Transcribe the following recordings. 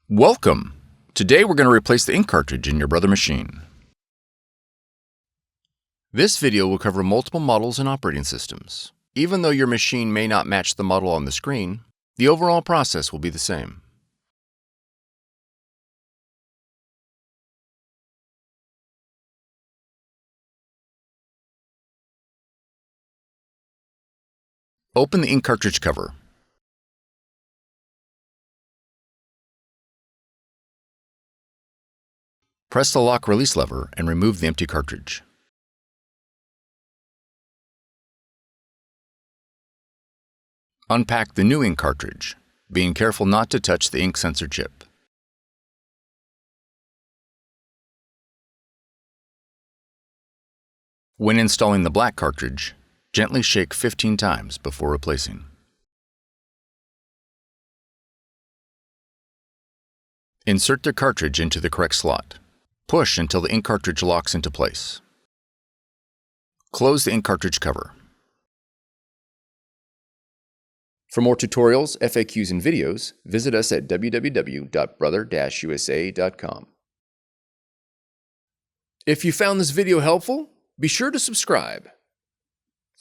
Welcome! Today we're going to replace the ink cartridge in your Brother machine. This video will cover multiple models and operating systems. Even though your machine may not match the model on the screen, the overall process will be the same. Open the ink cartridge cover. Press the lock release lever and remove the empty cartridge. Unpack the new ink cartridge, being careful not to touch the ink sensor chip. When installing the black cartridge, gently shake 15 times before replacing. Insert the cartridge into the correct slot. Push until the ink cartridge locks into place. Close the ink cartridge cover. For more tutorials, FAQs, and videos, visit us at www.brother-usa.com. If you found this video helpful, be sure to subscribe.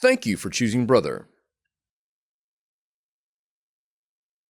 Thank you for choosing Brother.